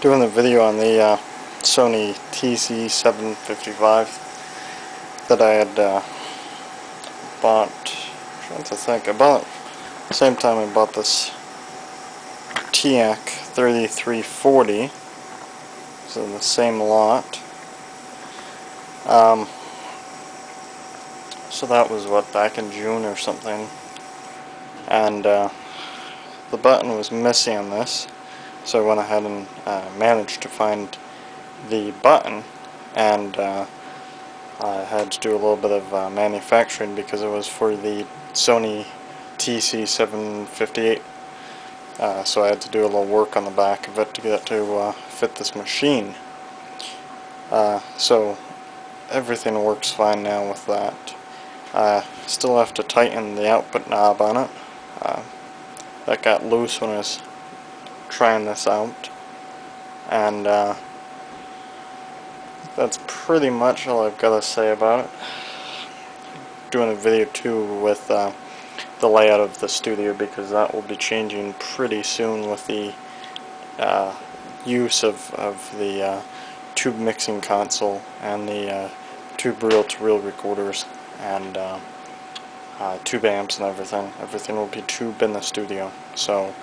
Doing the video on the Sony TC755 that I had bought. I'm trying to think. I bought the same time I bought this TAC 3340. So in the same lot. So that was what, back in June or something, and the button was missing on this. So I went ahead and managed to find the button, and I had to do a little bit of manufacturing because it was for the Sony TC758. So I had to do a little work on the back of it to get it to fit this machine. So everything works fine now with that. Still have to tighten the output knob on it. That got loose when I was trying this out, and that's pretty much all I've got to say about it. Doing a video too with the layout of the studio, because that will be changing pretty soon with the use of the tube mixing console and the tube reel-to-reel recorders and tube amps and everything. Everything will be tube in the studio, so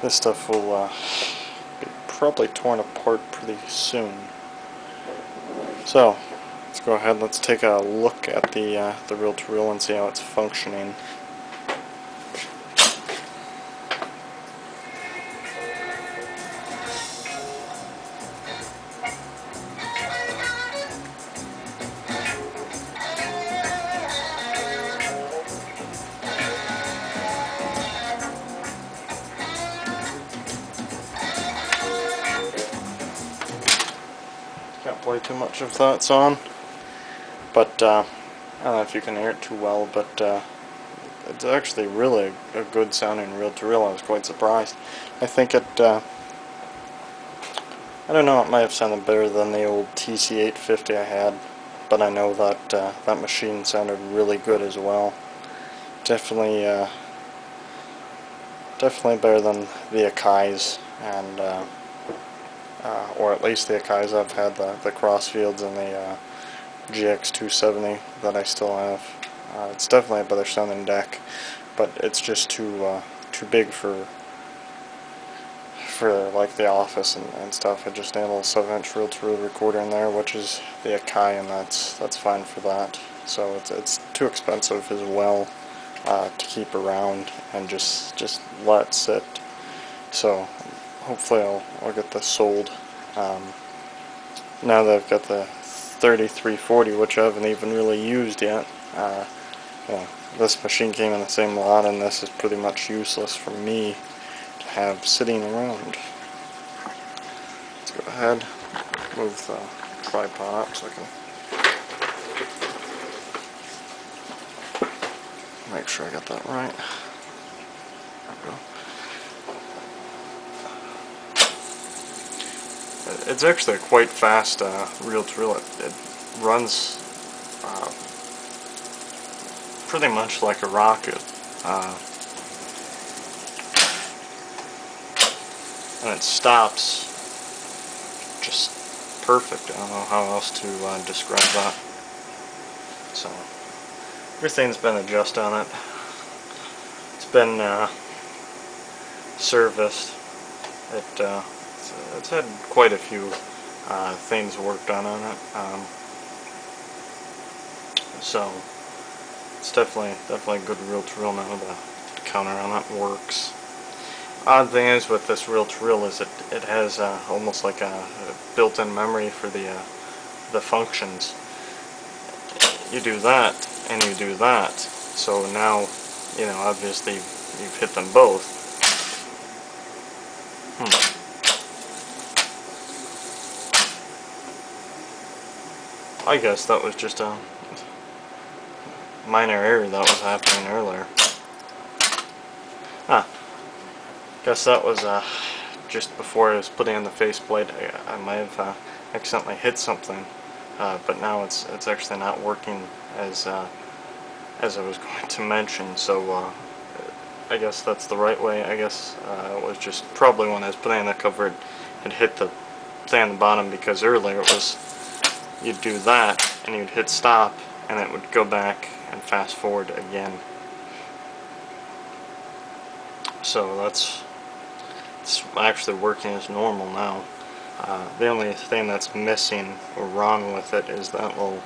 this stuff will be probably torn apart pretty soon. So let's go ahead, let's take a look at the reel-to-reel and see how it's functioning. Can't play too much of that's on, but I don't know if you can hear it too well, but it's actually really a good sounding reel-to-reel. I was quite surprised. I think it, I don't know, it might have sounded better than the old TC850 I had, but I know that that machine sounded really good as well. Definitely better than the Akai's, and or at least the Akai's I've had, the Crossfields and the GX270 that I still have. It's definitely a better sounding deck, but it's just too big for like the office and stuff. I just need a little 7-inch reel-to-reel recorder in there, which is the Akai, and that's fine for that. So it's too expensive as well to keep around and just let it sit. So hopefully I'll get this sold. Now that I've got the 3340, which I haven't even really used yet. This machine came in the same lot, and this is pretty much useless for me to have sitting around. Let's go ahead, move the tripod up so I can make sure I got that right. There we go. It's actually a quite fast reel-to-reel. It runs pretty much like a rocket, and it stops just perfect. I don't know how else to describe that. So everything's been adjusted on it. It's been serviced. It's had quite a few things worked on it, so it's definitely a good reel-to-reel now. The counter on it works. Odd thing is with this reel-to-reel is it has almost like a built-in memory for the functions. You do that and you do that, so now obviously you've hit them both. I guess that was just a minor error that was happening earlier. Guess that was just before I was putting in the faceplate. I might have accidentally hit something, but now it's actually not working as I was going to mention. So I guess that's the right way. I guess it was just probably when I was putting in the cover, it hit the thing on the bottom, because earlier it was, you'd do that and you'd hit stop and it would go back and fast forward again. So it's actually working as normal now. The only thing that's missing or wrong with it is that little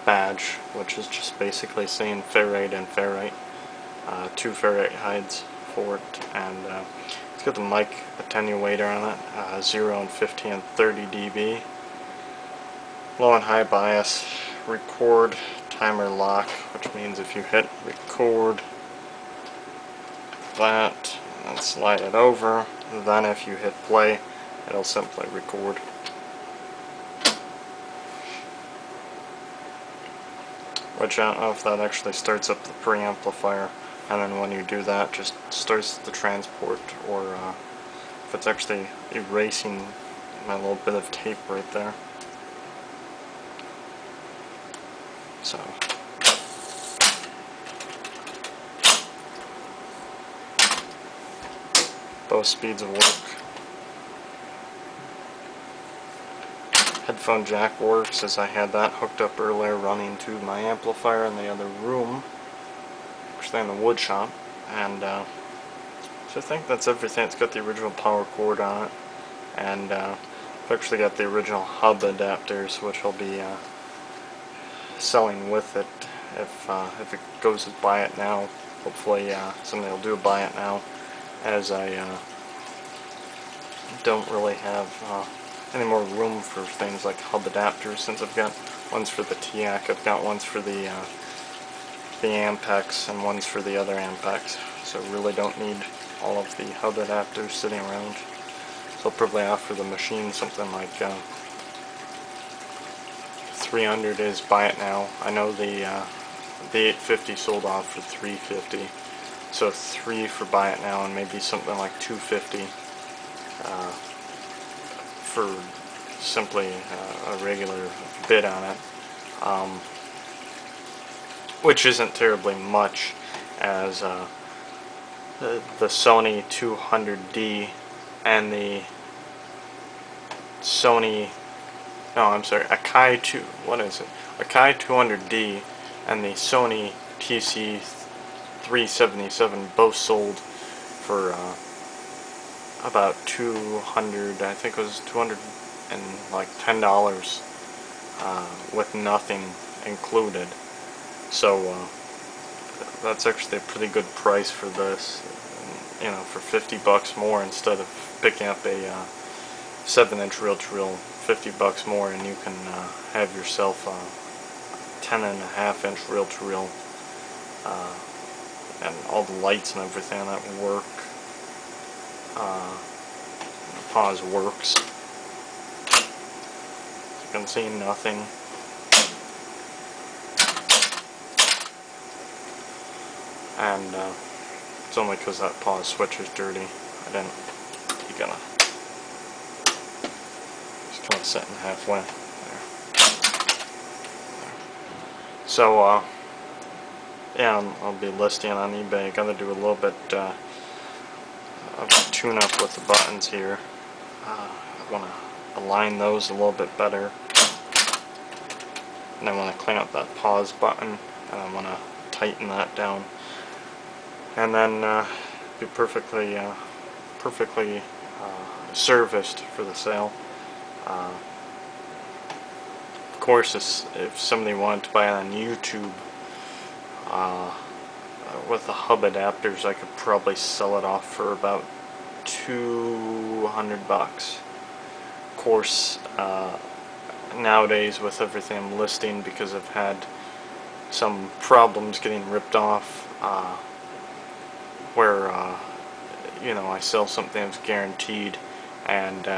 badge, which is just basically saying ferrite and ferrite. 2 ferrite hides for it, and it's got the mic attenuator on it, 0 and 50 and 30 dB. Low and high bias, record, timer lock, which means if you hit record that and slide it over, then if you hit play, it'll simply record. Which I don't know if that actually starts up the preamplifier, and then when you do that, just starts the transport, or if it's actually erasing my little bit of tape right there. So both speeds will work. Headphone jack works, as I had that hooked up earlier running to my amplifier in the other room, actually in the wood shop, and so I think that's everything. It's got the original power cord on it, and I've actually got the original hub adapters, which I'll be selling with it if it goes to buy it now. Hopefully somebody will do a buy it now, as I don't really have any more room for things like hub adapters, since I've got ones for the TIAC, I've got ones for the Ampex, and ones for the other Ampex, so I really don't need all of the hub adapters sitting around. So I'll probably offer the machine something like 300 is buy it now. I know the 850 sold off for 350, so 3 for buy it now, and maybe something like 250 for simply a regular bid on it, which isn't terribly much, as the Sony 200D and the Sony, no, I'm sorry, Akai 200D and the Sony TC377 both sold for about $200, I think it was $210 with nothing included. So that's actually a pretty good price for this, you know, for 50 bucks more, instead of picking up a 7-inch reel-to-reel, 50 bucks more, and you can have yourself a 10.5-inch reel-to-reel, and all the lights and everything that work. The pause works. You can see nothing. And it's only because that pause switch is dirty. I didn't. You gotta just kind of setting halfway there. So yeah, I'll be listing on eBay. Gotta do a little bit of a tune-up with the buttons here. I want to align those a little bit better, and I want to clean up that pause button, and I want to tighten that down, and then be perfectly serviced for the sale. Of course, if somebody wanted to buy it on YouTube with the hub adapters, I could probably sell it off for about 200 bucks. Of course, nowadays with everything I'm listing, because I've had some problems getting ripped off, where you know, I sell something that's guaranteed, and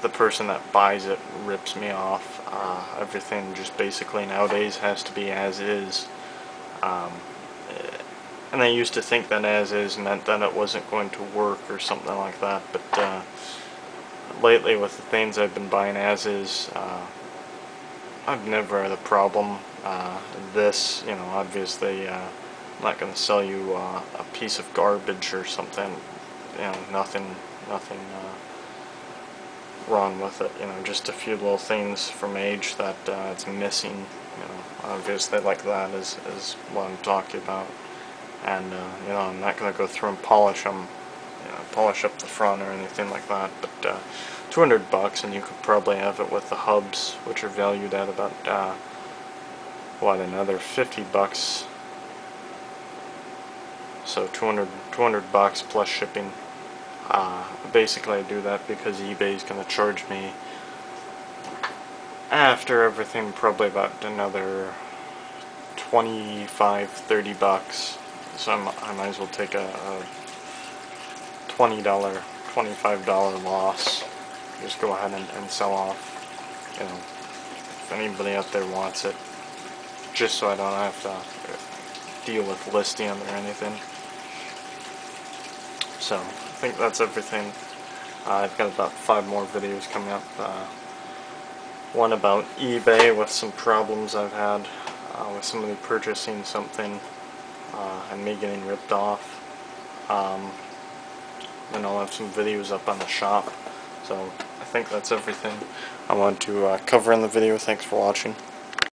the person that buys it rips me off. Everything just basically nowadays has to be as is. And I used to think that as is meant that it wasn't going to work or something like that, but lately with the things I've been buying as is, I've never had a problem. This, you know, obviously I'm not going to sell you a piece of garbage or something, you know, nothing wrong with it. You know, just a few little things from age that it's missing. You know, obviously like that is what I'm talking about. And you know, I'm not gonna go through and polish them, you know, polish up the front or anything like that. But $200, and you could probably have it with the hubs, which are valued at about what, another $50. So 200 bucks plus shipping. Basically I do that because eBay is going to charge me, after everything, probably about another 25-30 bucks. So I might as well take a $20, $25 loss. Just go ahead and sell off. You know, if anybody out there wants it, just so I don't have to deal with listing them or anything. So I think that's everything. I've got about 5 more videos coming up. One about eBay with some problems I've had with somebody purchasing something and me getting ripped off. Then I'll have some videos up on the shop. So I think that's everything I want to cover in the video. Thanks for watching.